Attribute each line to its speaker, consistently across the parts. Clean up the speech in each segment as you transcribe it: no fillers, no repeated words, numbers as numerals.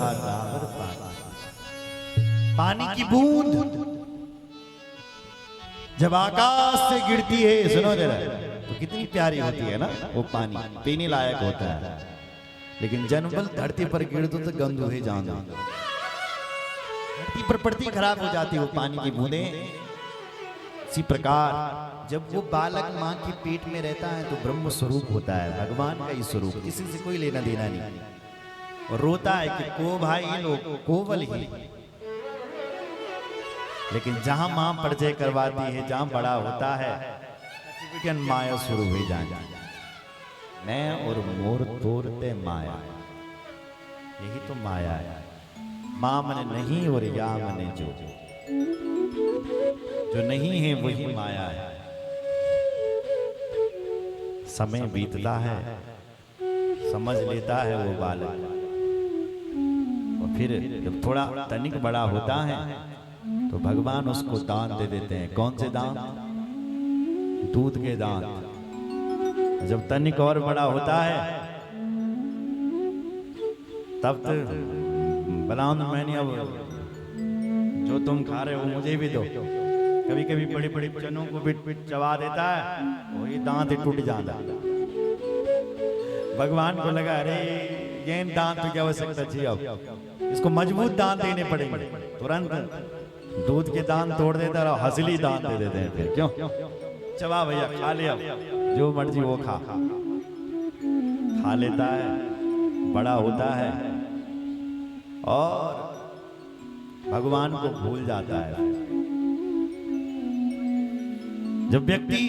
Speaker 1: बराबर पानी। पानी की बूंद जब आकाश से गिरती है, सुनो जरा, तो कितनी प्यारी होती है ना वो पानी, पीने लायक होता है। लेकिन जन्मबल धरती पर गिर दो तो गंध हुए जान, धरती पर पड़ती खराब हो जाती वो पानी की बूंदें। इसी प्रकार जब वो बालक माँ के पेट में रहता है तो ब्रह्म स्वरूप होता है, भगवान का ही स्वरूप, किसी से कोई लेना देना नहीं। और रोता है कि को भाई लोग कोवल ही। लेकिन जहां मां परिचय करवाती है, जहां बड़ा होता है, माया शुरू हो जाए। मैं और मोर तोरते माया, यही तो माया है। मां मने नहीं और या मने जो नहीं है वही माया है। समय बीतता है, समझ लेता है वो बालक, और फिर जब थोड़ा तनिक बड़ा होता है तो भगवान उसको दान दे देते हैं। कौन से दान? दूध के दान। जब तनिक और बड़ा होता है तब तो बलाउन मैंने अब जो तुम खा रहे हो मुझे भी दो। कभी कभी बड़ी बड़ी चनों को बिट चबा देता है, वही दांत ही टूट जाता। भगवान को लगा अरे ये दांत की आवश्यकता चाहिए, अब इसको मजबूत दांत देने पड़ेंगे। तुरंत दूध के दांत तोड़ देता है, हंसली दांत दे देते हैं। फिर क्यों चबा भैया, खा ले, अब जो मर्जी वो खा लेता है, बड़ा होता है और भगवान को भूल जाता है। जब व्यक्ति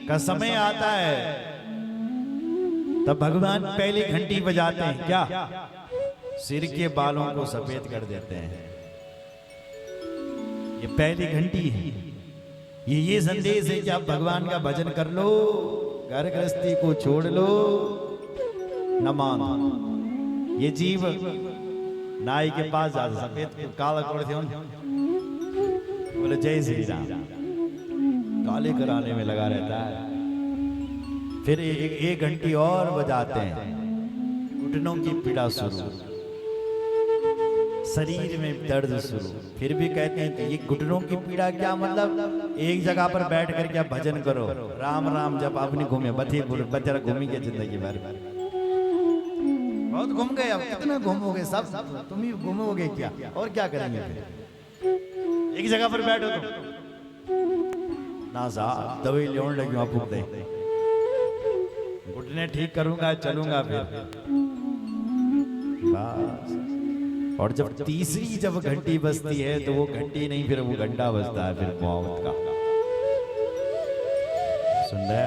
Speaker 1: का समय आता है तब भगवान पहली घंटी बजाते हैं। क्या? सिर के बालों को सफेद कर देते हैं। ये पहली घंटी है। ये संदेश है कि आप भगवान का भजन कर लो, घर गृहस्थी को छोड़ लो, न मानो। ये जीव नाई के पास जाता, सफेद काला कोड़ते बोले जय श्री राम, काले कराने में लगा रहता है। फिर एक घंटी और बजाते हैं, घुटनों की पीड़ा शुरू, शरीर में दर्द शुरू। फिर भी कहते हैं कि ये घुटनों की पीड़ा क्या मतलब? एक जगह पर बैठ करके आप भजन करो, राम राम जब आपने घूमे बतेरा घूमी के जिंदगी भर बहुत घूम गए। अब कितना घूमोगे, सब तुम ही घूमोगे क्या, और क्या करेंगे? फिर एक जगह पर बैठो तो ना साहब दवाई लेने लगी आप दे, घुटने ठीक करूंगा चलूंगा फिर बस। और जब तीसरी जब घंटी बजती है तो वो घंटी नहीं, फिर वो घंटा बजता है फिर मौत का। सुन रहे?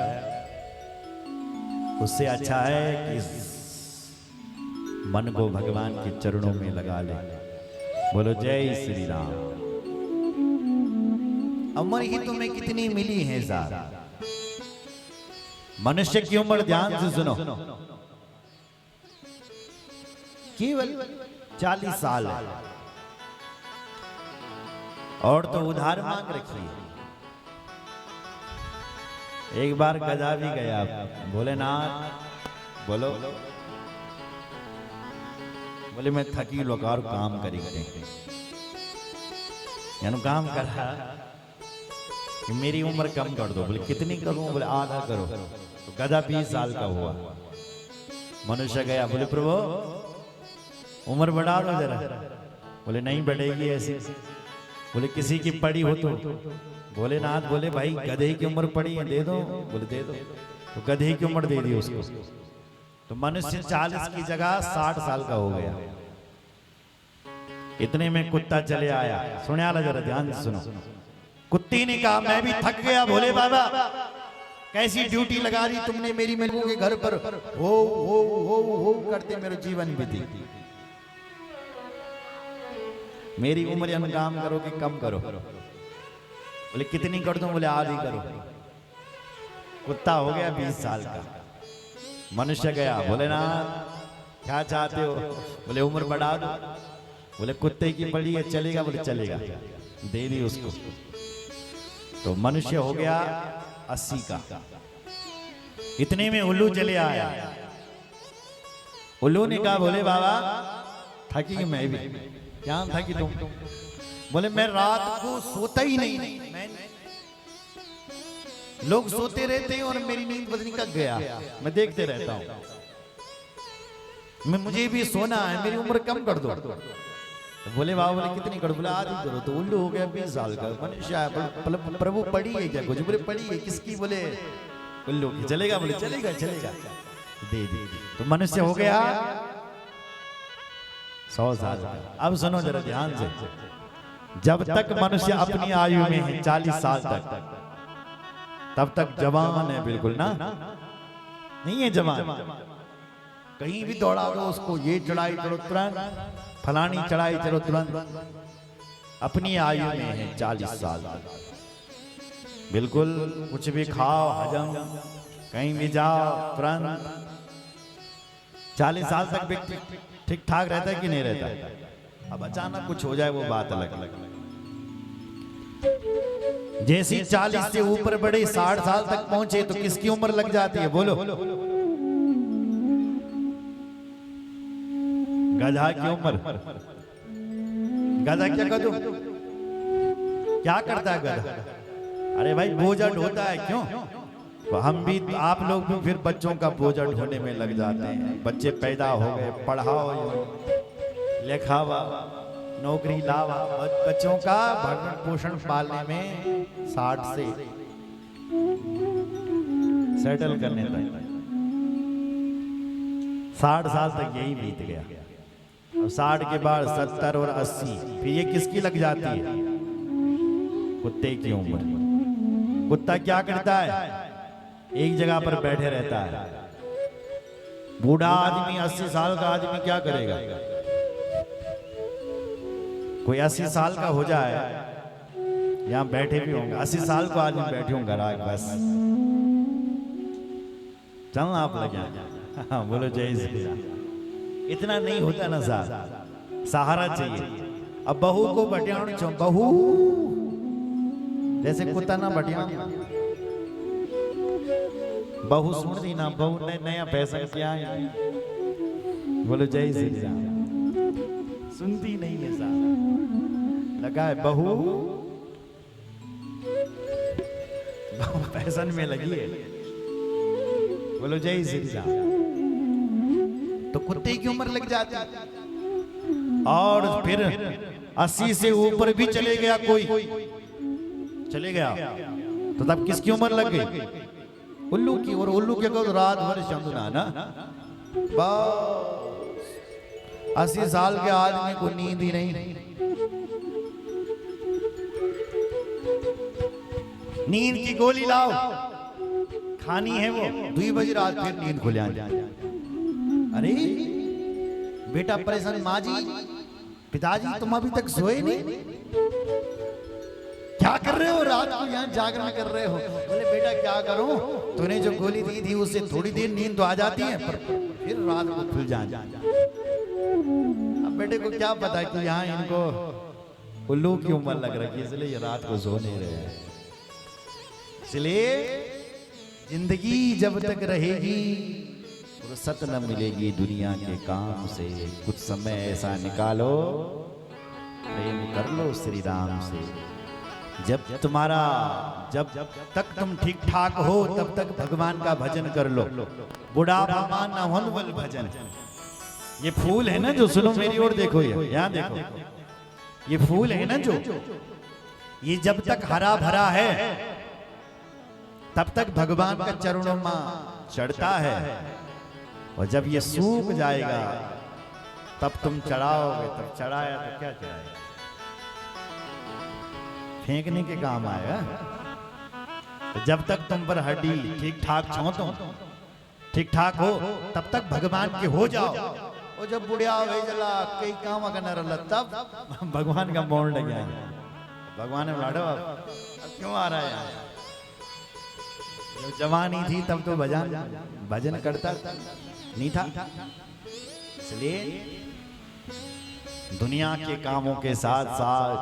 Speaker 1: उससे अच्छा है कि मन को भगवान के चरणों में लगा ले। बोलो जय श्री राम। उम्र ही तुम्हें कितनी मिली है साहब? मनुष्य की उम्र ध्यान से सुनो, केवल 40 साल है। और तो उधार मांग रखी है। एक बार गधा भी गया, भोलेनाथ बोलो, बोले मैं थकी लोकार काम करेंगे, यानी काम कर रहा कि मेरी उम्र कम कर दो। बोले कितनी करूं? बोले आधा करो। तो गधा 20 साल का हुआ। मनुष्य गया, बोले प्रभु उम्र बढ़ा दो जरा। बोले नहीं बढ़ेगी ऐसी। बोले किसी की पड़ी हो तो? भोलेनाथ बोले भाई गधे की उम्र पड़ी है, दे दो। बोले दे दो। तो गधे की उम्र दे दी उसको। तो मनुष्य 40 की जगह 60 साल का हो गया। इतने में कुत्ता चले आया। सुने आला जरा ध्यान से सुनो। कुत्ती ने कहा मैं भी थक गया भोले बाबा, कैसी ड्यूटी लगा दी तुमने मेरी मेरे के घर पर, हो करते मेरे जीवन बीती। मेरी उम्र काम करो कि कम करो? बोले कितनी कर दूं? बोले आधी करो। कुत्ता हो गया 20 साल का। मनुष्य गया, भोलेनाथ क्या चाहते हो? बोले उम्र बढ़ा दो। बोले कुत्ते की पड़ी है, चलेगा? बोले चलेगा। दे दी उसको। तो मनुष्य हो गया 80 का। इतने में उल्लू चले आया। उल्लू ने कहा भोले बाबा थकी कि मैं भी क्या था कि तुम बोले मैं रात को सोता ही नहीं, लोग सोते रहते हैं और मेरी नींद पता नहीं कब गया, मैं देखते रहता हूँ। मैं मुझे भी सोना है, मेरी उम्र कम कर दो। तो बोले बाबा बोले कितनी कर, बोले आधी करो। तो उल्लू हो गया 20 साल का मनुष्य है, प्रभु पढ़ी है क्या कुछ, बोले पढ़ी है किसकी, बोले उल्लू की। चलेगा, बोले चलेगा चलेगा दे दी। तो मनुष्य हो गया 100 साल। अब सुनो जरा ध्यान से, जब तक मनुष्य अपनी आयु में है 40 साल तक, तब तक जवान है बिल्कुल ना, नहीं है जवान। कहीं भी दौड़ा दो उसको, ये चढ़ाई चढ़ो तुरंत, फलानी चढ़ाई चढ़ो तुरंत। अपनी आयु में है 40 साल बिल्कुल, कुछ भी खाओ हजम, कहीं भी जाओ तुरंत। 40 साल तक व्यक्ति ठीक ठाक रहता है कि नहीं रहता? अब अचानक कुछ हो जाए वो बात अलग। जैसी 40 से ऊपर बढ़े 60 साल तक पहुंचे तो किसकी उम्र लग जाती है बोलो? गधा की उम्र। गधा क्या कर दो, क्या करता है गधा? अरे भाई बोझा ढोता है, क्यों? तो हम भी, आप लोग भी फिर बच्चों का बोझा ढोने में लग जाते हैं। बच्चे पैदा हो गए, पढ़ाओ लिखावा नौकरी लावा, बच्चों का भरण पोषण पालने में 60 से सेटल करने तक 60 साल तक यही बीत गया। अब 60 के बाद 70 और 80, फिर ये किसकी लग जाती है? कुत्ते की उम्र। कुत्ता क्या करता है? एक जगह पर बैठे रहता है। बूढ़ा आदमी 80 साल का आदमी क्या करेगा? कोई 80 साल का हो जाए, यहाँ बैठे भी होंगे 80 साल को आदमी बैठे होंगे, बस चलना आप लगे। हाँ बोलो जय श्री राम। इतना नहीं होता ना साहब, सहारा चाहिए। अब बहू को बटियाण चो, बहू जैसे कुत्ता ना बटियाण, बहू सुन दी ना, बहू ने नया फैशन किया है, बोलो जय श्री राम। सुनती नहीं है साहब, लगा है बहू फैशन में लगी है, बोलो जय श्री राम। तो कुत्ते की उम्र लग जाती है। और फिर 80 से ऊपर भी चले गया कोई, चले गया तो तब किसकी उम्र लग गई? उल्लू की। और उल्लू क्या कहो, रात भर चंदना ना, बस 80 साल के आदमी को नींद ही नहीं। नींद की गोली लाओ, खानी है वो, 2 बजे रात फिर नींद खुल जाए। अरे बेटा परेशान, माँ जी पिताजी तुम अभी तक सोए नहीं, क्या कर रहे हो रात को यहाँ जागरण कर रहे हो? बोले बेटा क्या करूं, तूने जो गोली दी थी उससे थोड़ी देर नींद तो आ जाती है, पर फिर रात को खुल जाए। अब बेटे को क्या पता कि यहाँ इनको उल्लू की उम्र लग रही है, इसलिए ये रात को सो नहीं रहे हैं। इसलिए जिंदगी जब तक रहेगी फुर्सत न मिलेगी दुनिया के काम से। कुछ समय ऐसा निकालो, प्रेम कर लो श्री राम से। जब तक तुम ठीक ठाक हो तब तक भगवान का भजन कर लो। बुढ़ापा न होन भजन। ये फूल है ना जो, सुनो मेरी ओर देखो, ये यहाँ देखो, ये फूल है ना जो, ये जब तक हरा भरा है तब तक भगवान का चरणों में चढ़ता है, और जब ये सूख जाएगा तब तुम चढ़ाओगे। तब चढ़ाया तो क्या चढ़ाएगा? फेंकने के काम आएगा। तो जब तक तुम पर हड्डी ठीक ठाक छो, ठीक ठाक हो, तब तक भगवान के हो जाओ। और जब बुढ़िया हो गई जला कई काम करना रहा, तब भगवान का मोड़ लग गया। भगवान ने लाडो अब क्यों आ रहा है? जब जवानी थी तब तो भजन करता नहीं था। इसलिए दुनिया के कामों के साथ साथ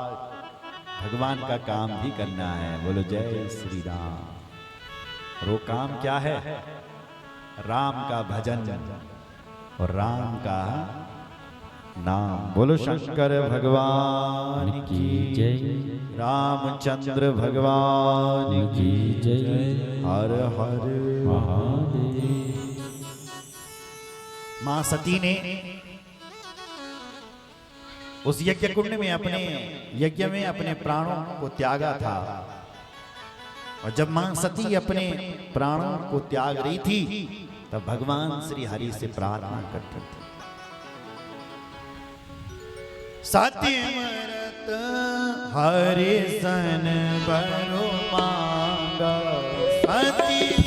Speaker 1: भगवान का काम भी करना है। बोलो जय श्री राम। और वो काम क्या है? राम का भजन और राम का नाम। बोलो शंकर भगवान की
Speaker 2: जय,
Speaker 1: रामचंद्र भगवान की
Speaker 2: जय,
Speaker 1: हर हर
Speaker 2: महादेव।
Speaker 1: मां सती ने उस यज्ञ कुंड में अपने यज्ञ में अपने प्राणों को त्यागा था। और जब मां सती अपने प्राणों को त्याग रही थी तब भगवान श्री हरि से प्रार्थना करते थे, सती मरत हरि सन बरो मांगा, सती